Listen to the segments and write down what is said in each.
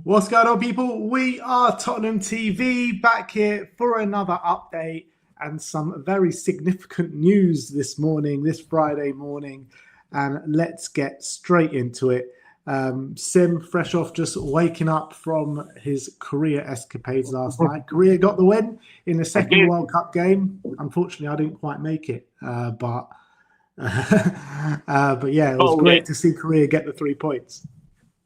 What's going on, people? We are Tottenham TV back here for another update and some very significant news this morning, this Friday morning. And let's get straight into it. Sim, fresh off just waking up from his career escapades last night. Korea got the win in the second World Cup game. Unfortunately, I didn't quite make it, but yeah, it was great to see Korea get the 3 points.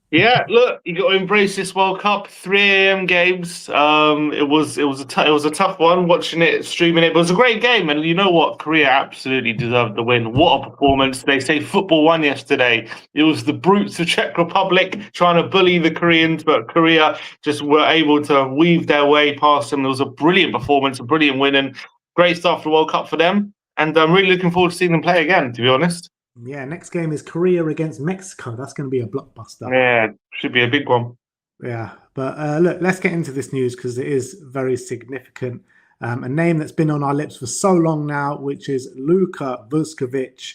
Yeah, look, you got to embrace this World Cup. 3 a.m. games. It was a tough one watching it, streaming it, but it was a great game. And you know what? Korea absolutely deserved the win. What a performance! They say football won yesterday. It was the brutes of Czech Republic trying to bully the Koreans, but Korea just were able to weave their way past them. It was a brilliant performance, a brilliant win, and great start for the World Cup for them. And I'm really looking forward to seeing them play again. To be honest. Yeah, next game is Korea against Mexico. That's going to be a blockbuster. Yeah, should be a big one. Yeah, but look, let's get into this news because it is very significant. A name that's been on our lips for so long now, which is Luka Vuskovic.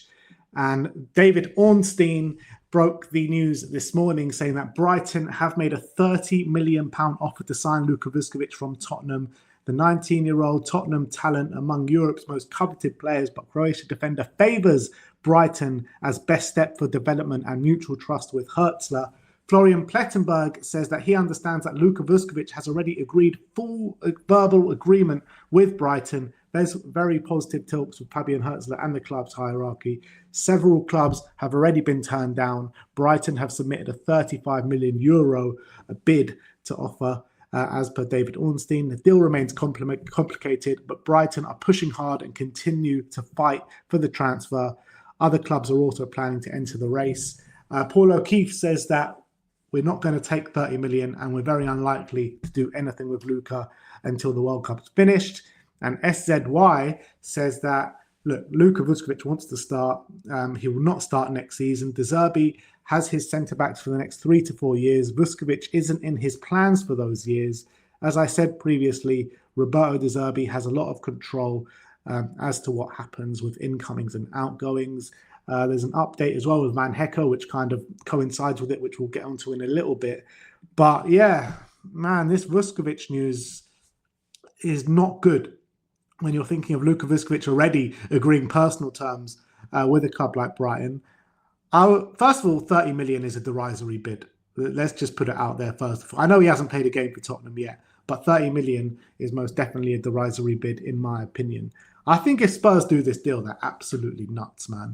And David Ornstein broke the news this morning saying that Brighton have made a £30 million offer to sign Luka Vuskovic from Tottenham. The 19-year-old Tottenham talent among Europe's most coveted players, but Croatia defender favours Brighton as best step for development and mutual trust with Hertzler. Florian Plettenberg says that he understands that Luka Vuskovic has already agreed full verbal agreement with Brighton. There's very positive talks with Fabian Hertzler and the club's hierarchy. Several clubs have already been turned down. Brighton have submitted a €35 million bid to offer. As per David Ornstein, the deal remains complicated, but Brighton are pushing hard and continue to fight for the transfer. Other clubs are also planning to enter the race. Paul O'Keefe says that we're not going to take 30 million and we're very unlikely to do anything with Luka until the World Cup's finished. And SZY says that, look, Luka Vuskovic wants to start. He will not start next season. De Zerbi has his centre-backs for the next 3 to 4 years. Vuskovic isn't in his plans for those years. As I said previously, Roberto De Zerbi has a lot of control as to what happens with incomings and outgoings. There's an update as well with Van Hecke, which kind of coincides with it, which we'll get onto in a little bit. But yeah, man, this Vuskovic news is not good when you're thinking of Luka Vuskovic already agreeing personal terms with a club like Brighton. First of all, 30 million is a derisory bid. Let's just put it out there first of all. I know he hasn't played a game for Tottenham yet, but 30 million is most definitely a derisory bid, in my opinion. I think if Spurs do this deal, they're absolutely nuts, man.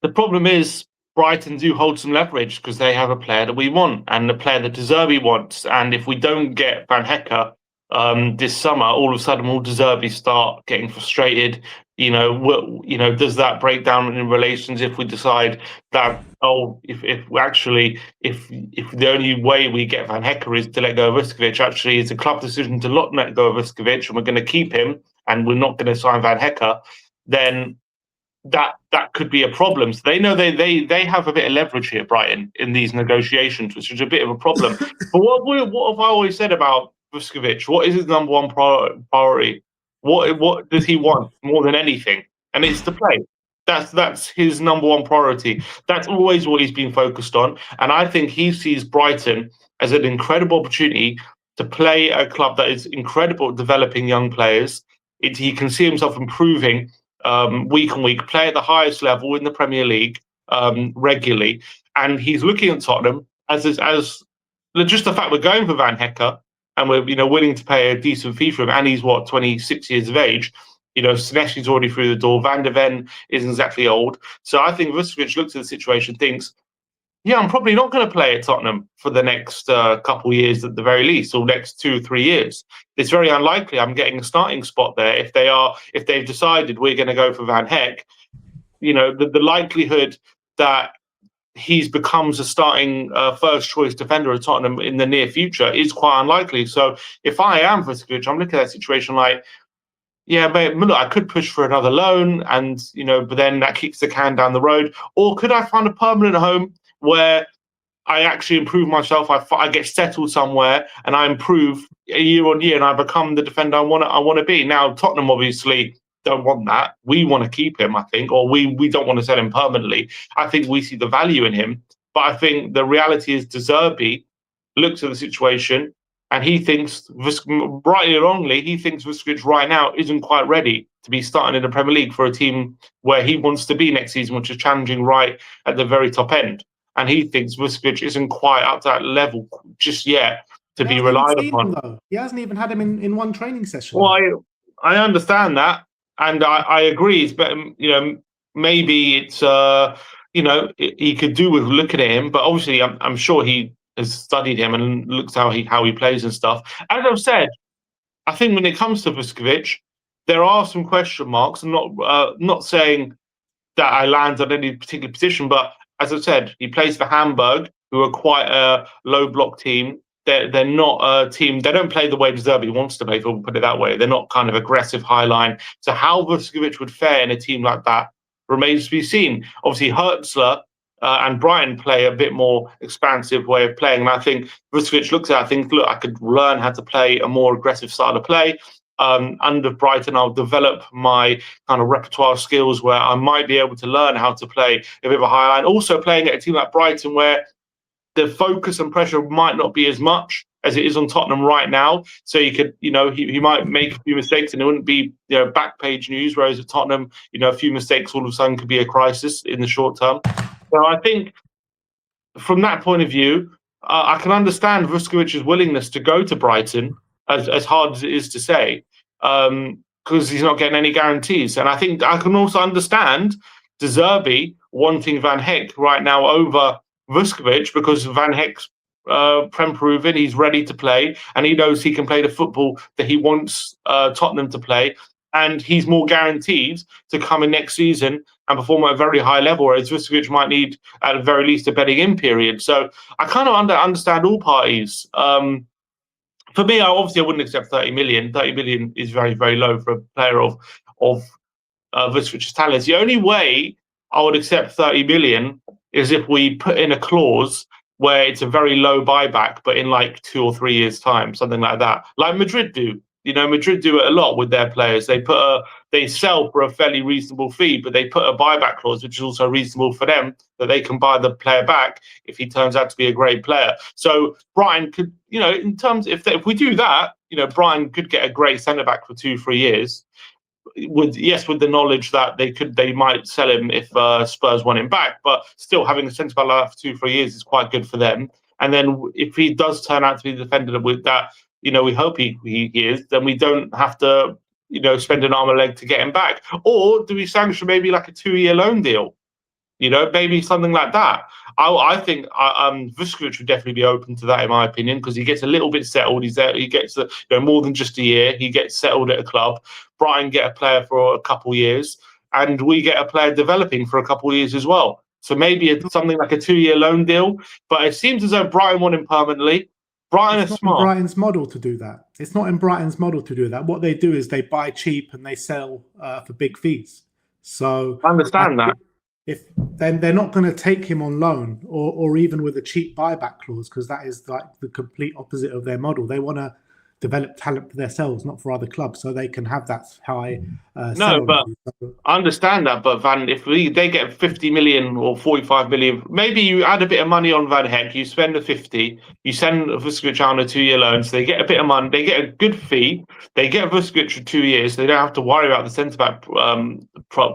The problem is Brighton do hold some leverage because they have a player that we want and the player that De Zerbi wants. And if we don't get Van Hecke this summer, all of a sudden will De Zerbi start getting frustrated? Does that break down in relations if we decide that if the only way we get Van Hecke is to let go of Vuskovic, actually it's a club decision to not let go of Vuskovic and we're going to keep him and we're not going to sign Van Hecke, then that could be a problem. So they know they have a bit of leverage here, Brighton, in these negotiations, which is a bit of a problem. But what have I always said about Vuskovic? What is his number one priority? What does he want more than anything? And it's to play. That's his number one priority. That's always what he's been focused on. And I think he sees Brighton as an incredible opportunity to play a club that is incredible at developing young players. He can see himself improving week on week, play at the highest level in the Premier League regularly. And he's looking at Tottenham as just the fact we're going for Van Hecke and we're willing to pay a decent fee for him. And he's 26 years of age. Senesi's already through the door. Van der Ven isn't exactly old. So I think Vuskovic looks at the situation, thinks, yeah, I'm probably not going to play at Tottenham for the next couple of years at the very least, or next 2 or 3 years. It's very unlikely I'm getting a starting spot there if they've decided we're going to go for Van Hecke. The likelihood that he becomes a starting first choice defender at Tottenham in the near future is quite unlikely. So if I am Vuskovic, I'm looking at that situation like, yeah, but look, I could push for another loan, and but then that kicks the can down the road. Or could I find a permanent home where I actually improve myself? I get settled somewhere and I improve year on year, and I become the defender I want to be. Now, Tottenham obviously don't want that. We want to keep him, I think, or we don't want to sell him permanently. I think we see the value in him, but I think the reality is De Zerbi looks at the situation, and he thinks, rightly or wrongly, he thinks Vuskovic right now isn't quite ready to be starting in the Premier League for a team where he wants to be next season, which is challenging right at the very top end. And he thinks Vuskovic isn't quite up to that level just yet to He be hasn't even relied seen him, upon. though. He hasn't even had him in one training session. Well, I understand that, and I agree. It's better, maybe it's he could do with looking at him, but obviously I'm sure he has studied him and looks how he plays and stuff. As I've said, I think when it comes to Vuskovic, there are some question marks. I'm not saying that I land on any particular position, but as I said, he plays for Hamburg, who are quite a low block team. They're not a team. They don't play the way De Zerbi wants to play. If we'll put it that way, they're not kind of aggressive high line. So how Vuskovic would fare in a team like that remains to be seen. Obviously, Hertzler and Brighton play a bit more expansive way of playing, and I think Vuskovic looks at it, I think, look, I could learn how to play a more aggressive style of play. Under Brighton, I'll develop my kind of repertoire skills where I might be able to learn how to play a bit of a high line. Also, playing at a team like Brighton, where the focus and pressure might not be as much as it is on Tottenham right now. So you could, he might make a few mistakes and it wouldn't be, back page news. Whereas at Tottenham, a few mistakes all of a sudden could be a crisis in the short term. So I think from that point of view, I can understand Vuskovic's willingness to go to Brighton, as hard as it is to say, because he's not getting any guarantees. And I think I can also understand De Zerbi wanting Van Hecke right now over Vuskovic, because Van Hecke's prem proven, he's ready to play, and he knows he can play the football that he wants Tottenham to play, and he's more guaranteed to come in next season and perform at a very high level, whereas Vuskovic might need, at the very least, a bedding in period. So I kind of understand all parties. For me, I wouldn't accept 30 million. 30 million is very, very low for a player of Vuskovic's talents. The only way I would accept 30 million is if we put in a clause where it's a very low buyback, but in like 2 or 3 years' time, something like that, like Madrid do. Madrid do it a lot with their players. They sell for a fairly reasonable fee, but they put a buyback clause, which is also reasonable for them, that they can buy the player back if he turns out to be a great player. So Brighton could, in terms, if we do that, Brighton could get a great centre back for 2-3 years. With the knowledge that they might sell him if Spurs want him back, but still having a centre back like that for 2-3 years is quite good for them. And then if he does turn out to be the defender with that, we hope he is, then we don't have to spend an arm and a leg to get him back. Or do we sanction maybe like a 2-year loan deal? Maybe something like that. I think Vuskovic would definitely be open to that, in my opinion, because he gets a little bit settled. He's there. He gets more than just a year. He gets settled at a club. Brighton get a player for a couple of years, and we get a player developing for a couple of years as well. So maybe it's something like a 2-year loan deal. But it seems as though Brighton want him permanently. Brighton is smart. It's not in Brighton's model to do that. It's not in Brighton's model to do that. What they do is they buy cheap and they sell for big fees. So I understand that. If then they're not going to take him on loan or even with a cheap buyback clause, because that is like the complete opposite of their model. They want to develop talent for themselves, not for other clubs, so they can have that high. No, but I understand that. But if they get 50 million or 45 million, maybe you add a bit of money on Van Hecke, you spend the 50, you send Vuskovic on a 2-year loan, so they get a bit of money, they get a good fee, they get Vuskovic for 2 years, so they don't have to worry about the centre back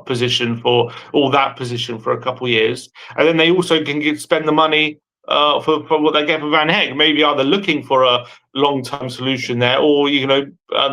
position for a couple of years, and then they also can spend the money for what they get for Van Hecke. Maybe either looking for a long-term solution there, or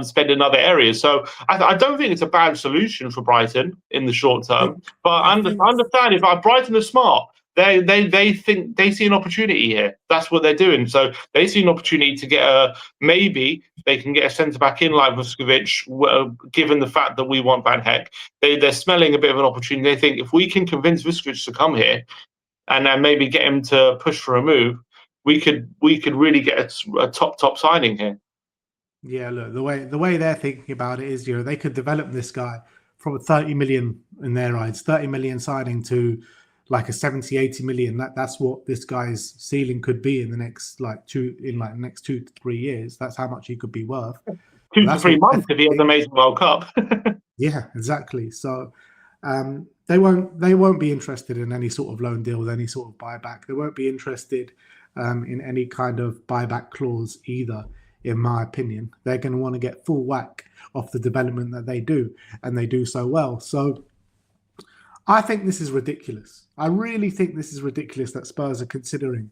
spend in other areas. So I don't think it's a bad solution for Brighton in the short term. But I understand if Brighton are smart, they think they see an opportunity here. That's what they're doing. So they see an opportunity to get maybe they can get a centre back in like Vuskovic, given the fact that we want Van Hecke. They're smelling a bit of an opportunity. They think if we can convince Vuskovic to come here, and then maybe get him to push for a move, we could really get a top signing here. Yeah, look, the way they're thinking about it is, they could develop this guy from a 30 million in their eyes, 30 million signing to like a 70, 80 million. That's what this guy's ceiling could be in the next next 2 to 3 years. That's how much he could be worth. 2 to 3 months if he has an amazing World Cup. Yeah, exactly. So they won't be interested in any sort of loan deal with any sort of buyback. They won't be interested in any kind of buyback clause either, in my opinion. They're going to want to get full whack off the development that they do, and they do so well. So I think this is ridiculous. I really think this is ridiculous that Spurs are considering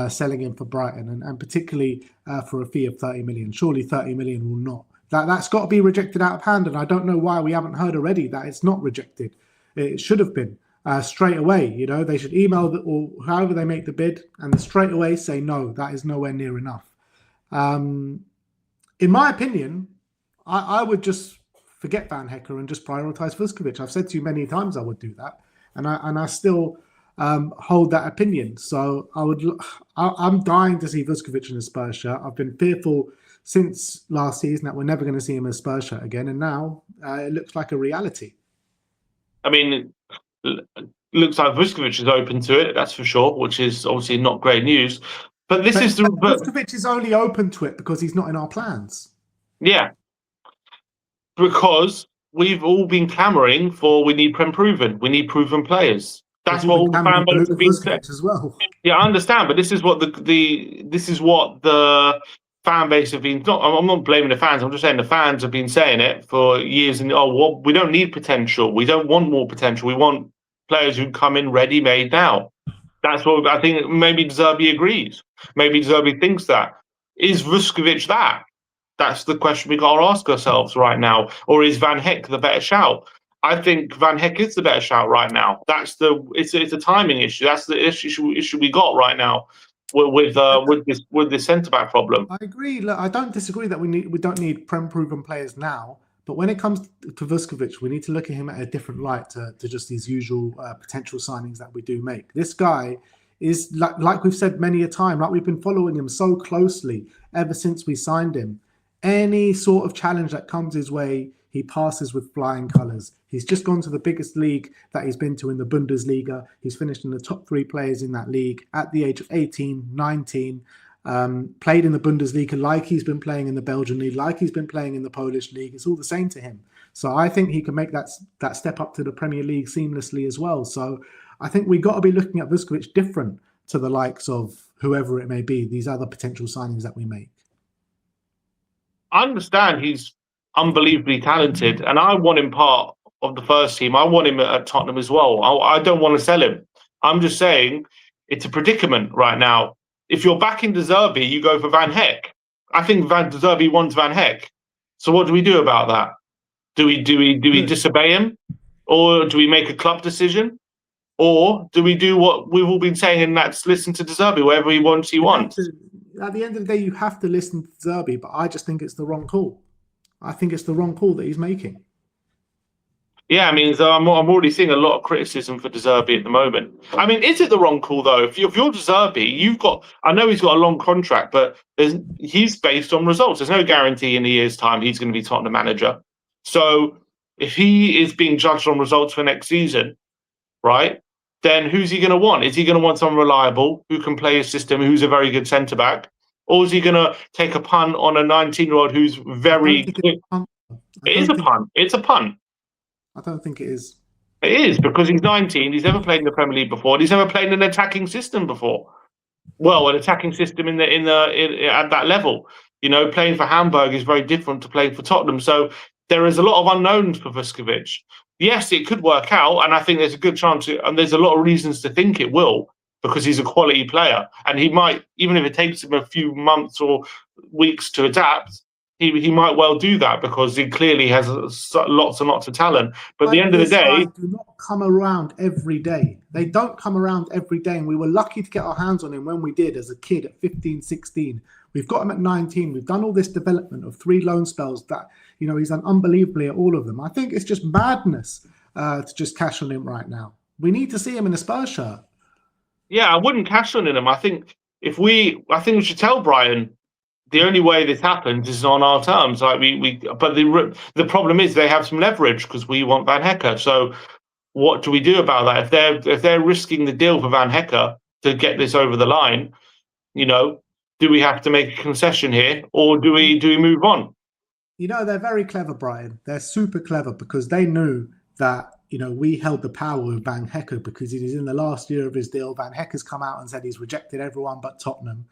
selling him for Brighton, and particularly for a fee of 30 million. Surely 30 million will not. That's got to be rejected out of hand, and I don't know why we haven't heard already that it's not rejected. It should have been straight away. You know, they should email or however they make the bid, and straight away say no, that is nowhere near enough. In my opinion, I would just forget Van Hecke and just prioritise Vuskovic. I've said to you many times I would do that, and I still hold that opinion. So I'm dying to see Vuskovic in a Spurs shirt. I've been fearful since last season that we're never going to see him in a Spurs shirt again, and now it looks like a reality. I mean, it looks like Vuskovic is open to it, that's for sure, which is obviously not great news. But Vuskovic is only open to it because he's not in our plans. Yeah, because we've all been clamoring for we need proven. We need proven players. That's what all the fan base have been saying as well. Yeah, I understand, but this is what the fan base have been. I'm not blaming the fans. I'm just saying the fans have been saying it for years. And we don't need potential. We don't want more potential. We want players who come in ready-made now. That's what I think. Maybe De Zerbi agrees. Maybe De Zerbi thinks that. Is Vuskovic that? That's the question we got to ask ourselves right now. Or is Van Hecke the better shout? I think Van Hecke is the better shout right now. It's a timing issue. That's the issue we got right now with this centre back problem. I agree. Look, I don't disagree that we don't need proven players now. But when it comes to Vuskovic, we need to look at him at a different light to just these usual potential signings that we do make. This guy is, like we've said many a time, like we've been following him so closely ever since we signed him. Any sort of challenge that comes his way, he passes with flying colours. He's just gone to the biggest league that he's been to in the Bundesliga. He's finished in the top 3 players in that league at the age of 18, 19. Played in the Bundesliga like he's been playing in the Belgian league, like he's been playing in the Polish league. It's all the same to him. So I think he can make that step up to the Premier League seamlessly as well. So I think we've got to be looking at Vuskovic different to the likes of whoever it may be, these other potential signings that we make. I understand he's unbelievably talented, and I want him part of the first team. I want him at Tottenham as well. I don't want to sell him. I'm just saying it's a predicament right now. If you're backing De Zerbi, you go for Van Hecke. I think De Zerbi wants Van Hecke. So what do we do about that? Do we disobey him, or do we make a club decision, or do we do what we've all been saying, and that's listen to De Zerbi wherever he wants? At the end of the day, you have to listen to De Zerbi, but I just think it's the wrong call. I think it's the wrong call that he's making. Yeah, I mean, so I'm already seeing a lot of criticism for De Zerbi at the moment. I mean, is it the wrong call, though? If you're De Zerbi, I know he's got a long contract, but he's based on results. There's no guarantee in a year's time he's going to be Tottenham manager. So if he is being judged on results for next season, right, then who's he going to want? Is he going to want someone reliable who can play his system, who's a very good centre-back? Or is he going to take a punt on a 19-year-old who's very quick? It is a punt. It's a punt. I don't think it is. It is, because he's 19. He's never played in the Premier League before. And he's never played in an attacking system before. Well, an attacking system at that level. You know, playing for Hamburg is very different to playing for Tottenham. So there is a lot of unknowns for Vuskovic. Yes, it could work out, and I think there's a good chance, and there's a lot of reasons to think it will, because he's a quality player, and he might, even if it takes him a few months or weeks to adapt, he might well do that, because he clearly has lots and lots of talent. But at the end of the day, do not come around every day. They don't come around every day, and we were lucky to get our hands on him when we did as a kid at 15, 16. We've got him at 19. We've done all this development of 3 loan spells that, you know, he's done unbelievably at all of them. I think it's just madness to just cash on him right now. We need to see him in a Spurs shirt. Yeah, I wouldn't cash on him. I think we should tell Brighton the only way this happens is on our terms. Like but the problem is they have some leverage because we want Van Hecke. So what do we do about that? If they're risking the deal for Van Hecke to get this over the line, you know, do we have to make a concession here, or do we move on? You know, they're very clever, Brighton. They're super clever, because they knew that we held the power with Van Hecke because he's in the last year of his deal. Van Hecke's come out and said he's rejected everyone but Tottenham.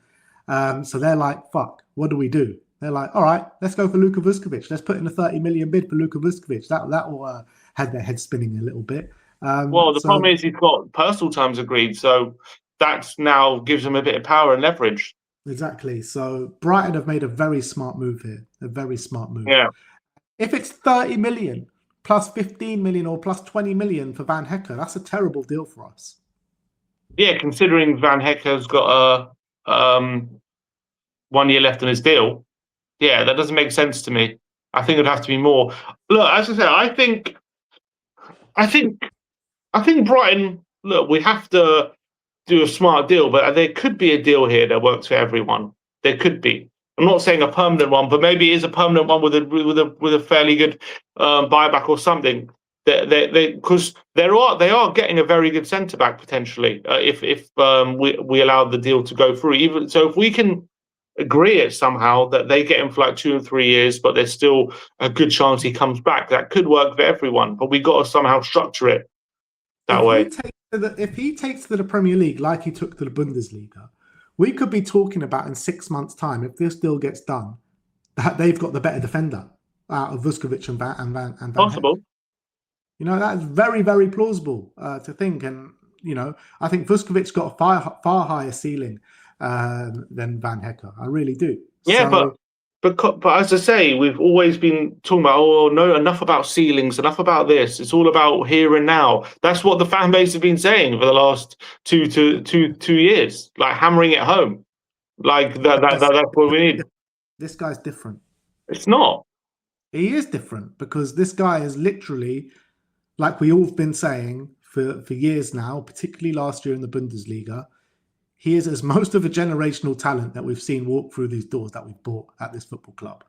So they're like, fuck, what do we do? They're like, all right, let's go for Luka Vuskovic. Let's put in a 30 million bid for Luka Vuskovic. That will had their head spinning a little bit. Well, the problem is he's got personal terms agreed, so that's now gives him a bit of power and leverage. Exactly. So Brighton have made a very smart move here. A very smart move. Yeah. If it's 30 million plus 15 million or plus 20 million for Van Hecke, that's a terrible deal for us. Yeah, considering Van Hecke's got a 1 year left on his deal, yeah, that doesn't make sense to me. I think it'd have to be more. Look, as I said, I think Brighton. Look, we have to do a smart deal, but there could be a deal here that works for everyone. There could be. I'm not saying a permanent one, but maybe it is a permanent one with a fairly good buyback or something. Because they are getting a very good centre back potentially if we allow the deal to go through. Even so, if we can agree it somehow that they get him for like 2 or 3 years, but there's still a good chance he comes back, that could work for everyone. But we got to somehow structure it that way. If he takes to the Premier League like he took to the Bundesliga, we could be talking about in 6 months' time, if this deal gets done, that they've got the better defender out of Vuskovic and Van Possible. Hecke. That's very, very plausible to think. And, I think Vuskovic got a far higher ceiling than Van Hecke. I really do. Yeah, so, but as I say, we've always been talking about, oh, no, enough about ceilings, enough about this. It's all about here and now. That's what the fan base have been saying for the last 2 years, like hammering it home. Like that's what we need. This guy's different. It's not. He is different because this guy is literally, like we all have been saying for years now, particularly last year in the Bundesliga, he is as most of a generational talent that we've seen walk through these doors that we've bought at this football club.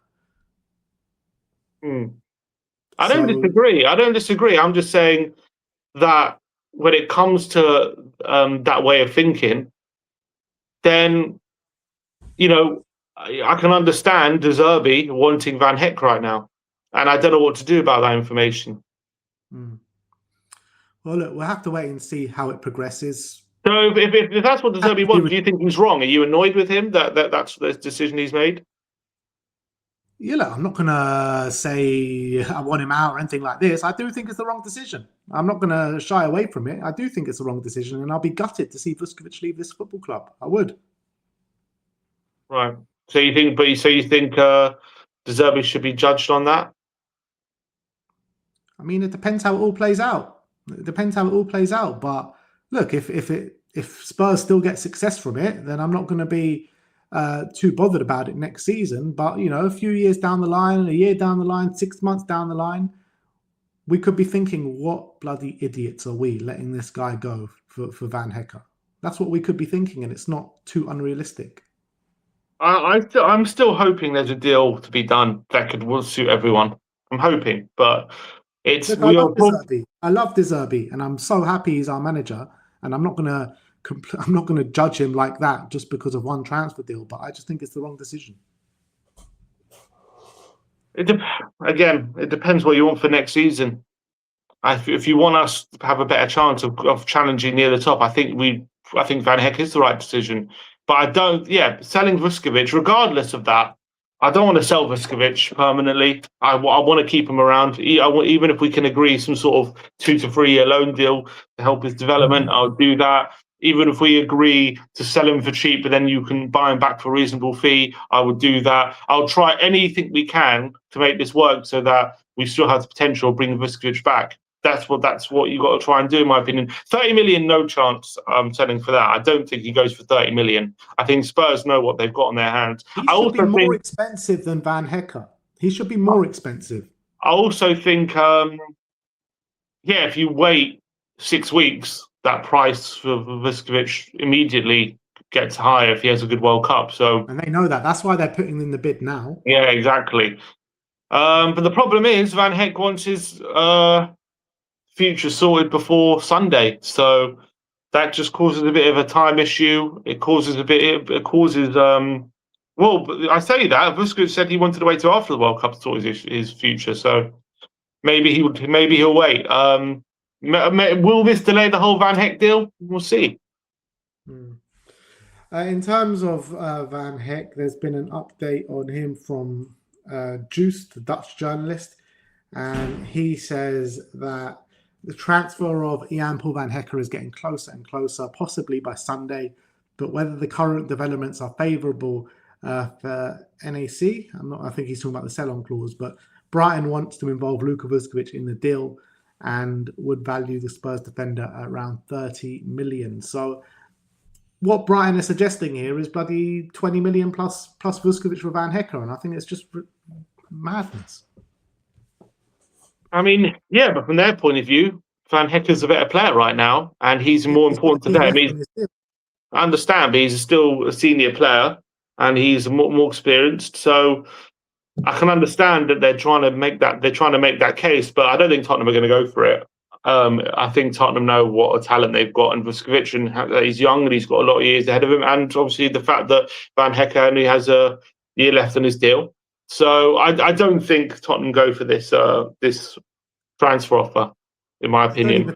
I don't disagree. I'm just saying that when it comes to that way of thinking, then, I can understand De Zerbi wanting Van Hecke right now. And I don't know what to do about that information. Well, look, we'll have to wait and see how it progresses. So if that's what De Zerbi wants, do you think he's wrong? Are you annoyed with him that that's the decision he's made? Yeah, look, I'm not going to say I want him out or anything like this. I do think it's the wrong decision. I'm not going to shy away from it. I do think it's the wrong decision, and I'll be gutted to see Vuskovic leave this football club. I would. Right. So you think De Zerbi should be judged on that? I mean, it depends how it all plays out. But look, if Spurs still get success from it, then I'm not going to be too bothered about it next season. But a few years down the line, a year down the line, 6 months down the line, we could be thinking, what bloody idiots are we letting this guy go for Van Hecke? That's what we could be thinking, and it's not too unrealistic. I'm still hoping there's a deal to be done that will suit everyone. I'm hoping, but it's. Look, I love De Zerbi, and I'm so happy he's our manager. And I'm not gonna judge him like that just because of one transfer deal. But I just think it's the wrong decision. It depends what you want for next season. If you want us to have a better chance of challenging near the top, I think Van Hecke is the right decision. But I don't. Yeah, selling Vuskovic, regardless of that, I don't want to sell Vuskovic permanently. I want to keep him around. Even if we can agree some sort of 2 to 3 year loan deal to help his development, I'll do that. Even if we agree to sell him for cheap, but then you can buy him back for a reasonable fee, I would do that. I'll try anything we can to make this work so that we still have the potential of bringing Vuskovic back. That's what you got to try and do, in my opinion. 30 million, no chance selling for that. I don't think he goes for 30 million. I think Spurs know what they've got on their hands. He should be more expensive than Van Hecke. He should be more expensive. I also think, if you wait 6 weeks, that price for Vuskovic immediately gets higher if he has a good World Cup. And they know that. That's why they're putting in the bid now. Yeah, exactly. But the problem is Van Hecke wants his future sorted before Sunday, so that just causes a bit of a time issue. It causes. Well, I say that Vuskovic said he wanted to wait till after the World Cup to sort his future, so maybe he'll wait. Will this delay the whole Van Hecke deal? We'll see. In terms of Van Hecke, there's been an update on him from Juice, the Dutch journalist, and he says that the transfer of Jan Paul Van Hecke is getting closer and closer, possibly by Sunday. But whether the current developments are favourable for NAC, I think he's talking about the sell-on clause, but Brighton wants to involve Luka Vuskovic in the deal and would value the Spurs defender at around 30 million. So what Brighton is suggesting here is bloody 20 million plus Vuskovic for Van Hecke, and I think it's just madness. I mean, yeah, but from their point of view, Van Hecke's a better player right now, and he's more important to them. I understand, but he's still a senior player, and he's more experienced. So I can understand that they're trying to make that case, but I don't think Tottenham are going to go for it. I think Tottenham know what a talent they've got, and Vuskovic, and he's young and he's got a lot of years ahead of him, and obviously the fact that Van Hecke only has a year left on his deal. So I don't think Tottenham go for this transfer offer, in my opinion.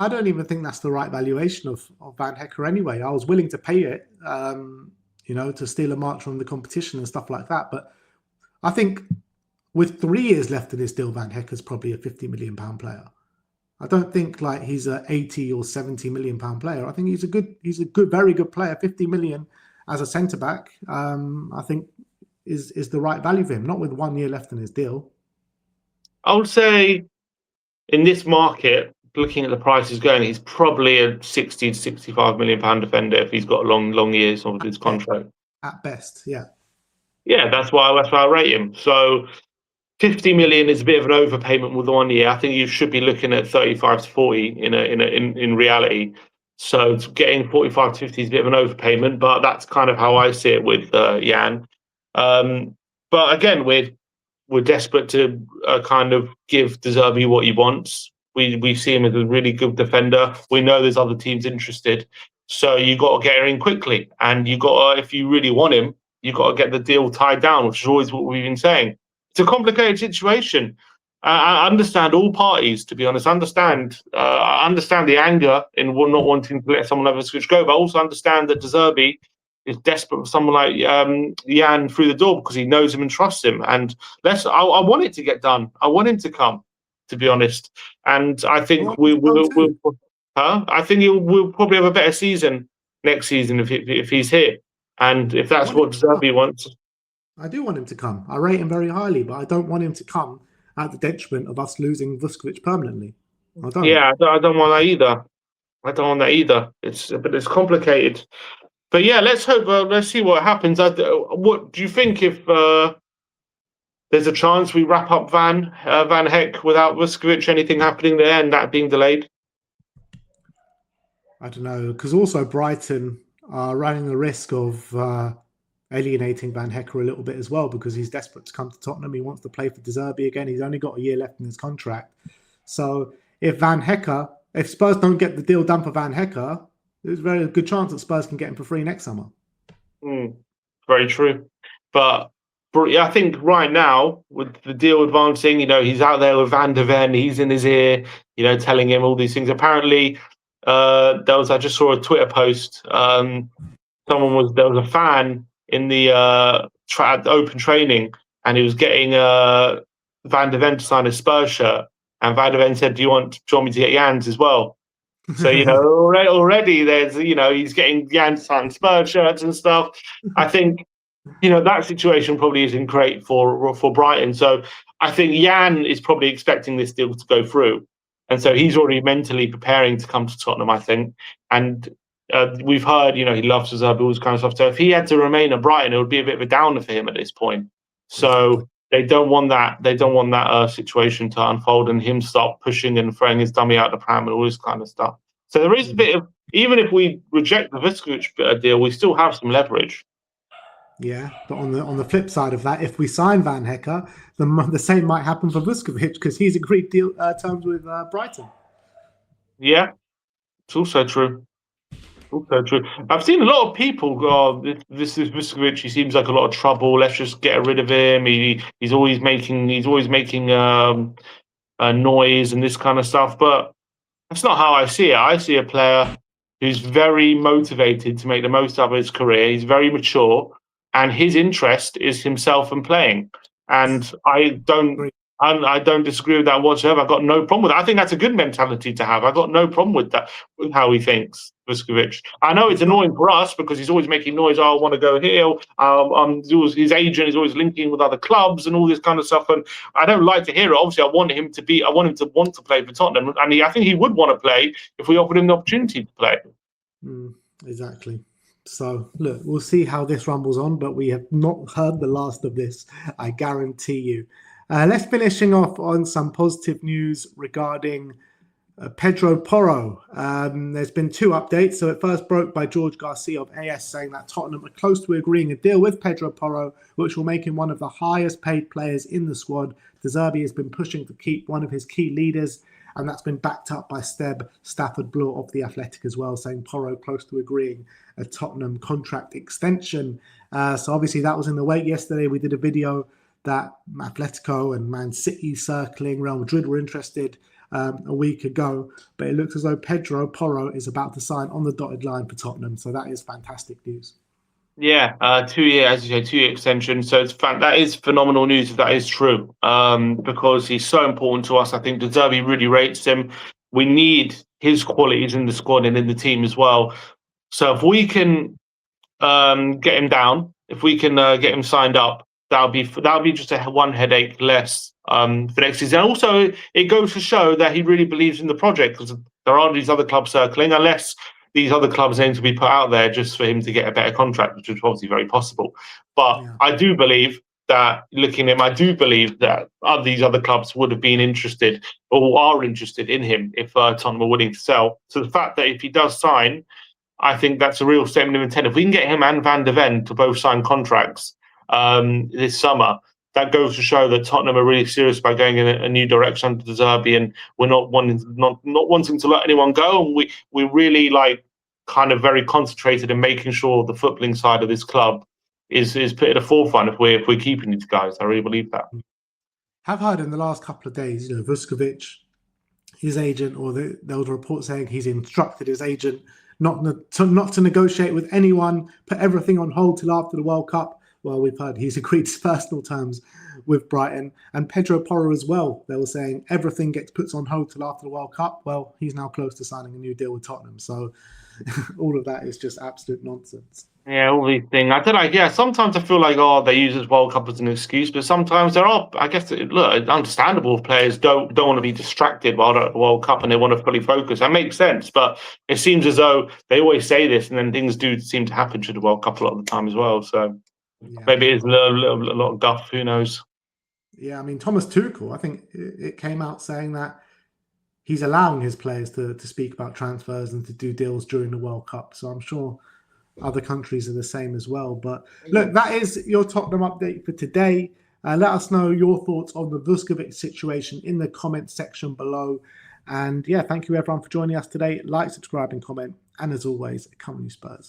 I don't even think that's the right valuation of Van Hecke anyway. I was willing to pay it, to steal a march from the competition and stuff like that. But I think with 3 years left in his deal, Van Hecke is probably a £50 million player. I don't think like he's a 80 or 70 million pound player. I think he's a very good player. 50 million as a centre back, I think is the right value for him. Not with 1 year left in his deal. I would say in this market, looking at the prices going, he's probably a 60 to 65 million pound defender if he's got long years on his contract. At best, yeah. Yeah, that's why I rate him. So 50 million is a bit of an overpayment with 1 year. I think you should be looking at 35 to 40 in reality. So getting 45 to 50 is a bit of an overpayment, but that's kind of how I see it with Jan. But again, we're desperate to kind of give De Zerbi what he wants. We see him as a really good defender. We know there's other teams interested, so you got to get in quickly. And you got to, if you really want him, you got to get the deal tied down, which is always what we've been saying. It's a complicated situation. I understand all parties, to be honest. I understand the anger in not wanting to let someone have a switch go, but I also understand that De Zerbi is desperate for someone like Jan through the door because he knows him and trusts him. And I want it to get done. I want him to come, to be honest. And I think we'll probably have a better season next season if he's here, and if that's what De Zerbi wants. I do want him to come. I rate him very highly, but I don't want him to come at the detriment of us losing Vuskovic permanently. I don't. Yeah, I don't want that either. It's complicated. But yeah, let's hope. Let's see what happens. What do you think if there's a chance we wrap up Van Hecke without Vuskovic? Anything happening there and that being delayed? I don't know, because also Brighton are running the risk of alienating Van Hecke a little bit as well, because he's desperate to come to Tottenham. He wants to play for De Zerbi again. He's only got a year left in his contract. So if Spurs don't get the deal done for Van Hecke, there's a very good chance that Spurs can get him for free next summer. Very true. But I think right now, with the deal advancing, he's out there with Van de Ven. He's in his ear, telling him all these things. Apparently, I just saw a Twitter post. There was a fan in the open training, and he was getting Van de Ven to sign a Spurs shirt, and Van de Ven said, "Do you want me to get Jan's as well?" So already there's he's getting Jan to sign Spurs shirts and stuff. I think that situation probably isn't great for Brighton. So I think Jan is probably expecting this deal to go through, and so he's already mentally preparing to come to Tottenham, I think. And we've heard, he loves De Zerbi, all this kind of stuff. So if he had to remain at Brighton, it would be a bit of a downer for him at this point. So they don't want that. They don't want that situation to unfold and him start pushing and throwing his dummy out the pram and all this kind of stuff. So there is a bit of, even if we reject the Vuskovic deal, we still have some leverage. Yeah, but on the flip side of that, if we sign Van Hecke, the same might happen for Vuskovic because he's agreed terms with Brighton. Yeah, it's also true. I've seen a lot of people go, this is Vuskovic, he seems like a lot of trouble, let's just get rid of him. He's always making noise and this kind of stuff. But That's not how I see it. I see a player who's very motivated to make the most of his career. He's very mature, and his interest is himself and playing. And I don't disagree with that whatsoever. I've got no problem with that. I think that's a good mentality to have. I've got no problem with that, with how he thinks, Vuskovic. I know it's annoying for us because he's always making noise. Oh, I want to go here. His agent is always linking with other clubs and all this kind of stuff. And I don't like to hear it. Obviously, I want him to want to play for Tottenham. And I think he would want to play if we offered him the opportunity to play. Exactly. So, look, we'll see how this rumbles on, but we have not heard the last of this, I guarantee you. Let's finishing off on some positive news regarding Pedro Porro. There's been 2 updates. So it first broke by George Garcia of AS saying that Tottenham are close to agreeing a deal with Pedro Porro, which will make him one of the highest paid players in the squad. De Zerbi has been pushing to keep one of his key leaders, and that's been backed up by Stafford Bloor of The Athletic as well, saying Porro close to agreeing a Tottenham contract extension. So obviously that was in the wake yesterday. We did a video that Atletico and Man City circling, Real Madrid were interested a week ago, but it looks as though Pedro Porro is about to sign on the dotted line for Tottenham. So that is fantastic news. Yeah, 2-year, as you say, 2-year extension. So that is phenomenal news if that is true, because he's so important to us. I think De Zerbi really rates him. We need his qualities in the squad and in the team as well. So if we can get him down, if we can get him signed up, that'll be just one headache less for next season. And also, it goes to show that he really believes in the project, because there aren't these other clubs circling, unless these other clubs aim to be put out there just for him to get a better contract, which is obviously very possible. But yeah. I do believe that, looking at him, I do believe that these other clubs would have been interested or are interested in him if Tottenham were willing to sell. So the fact that if he does sign, I think that's a real statement of intent. If we can get him and Van de Ven to both sign contracts this summer, that goes to show that Tottenham are really serious about going in a new direction under De Zerbi, and we're not wanting to let anyone go. And we really kind of very concentrated in making sure the footballing side of this club is put at the forefront if we're keeping these guys. I really believe that. I've heard in the last couple of days, Vuskovic, his agent, or there was a report saying he's instructed his agent not to negotiate with anyone, put everything on hold till after the World Cup. Well, we've heard he's agreed to personal terms with Brighton, and Pedro Porro as well. They were saying everything gets put on hold till after the World Cup. Well, he's now close to signing a new deal with Tottenham. So all of that is just absolute nonsense. Yeah, all these things. I don't know. Yeah, sometimes I feel like, they use this World Cup as an excuse, but sometimes there are, I guess, look, understandable if players don't want to be distracted while they're at the World Cup and they want to fully focus. That makes sense, but it seems as though they always say this, and then things do seem to happen to the World Cup a lot of the time as well. So maybe it's a lot of guff. Who knows? Yeah, I mean, Thomas Tuchel, I think it came out saying that he's allowing his players to speak about transfers and to do deals during the World Cup. So I'm sure other countries are the same as well. But look, that is your Tottenham update for today. Let us know your thoughts on the Vuskovic situation in the comments section below. And yeah, thank you everyone for joining us today. Like, subscribe and comment. And as always, come on you Spurs.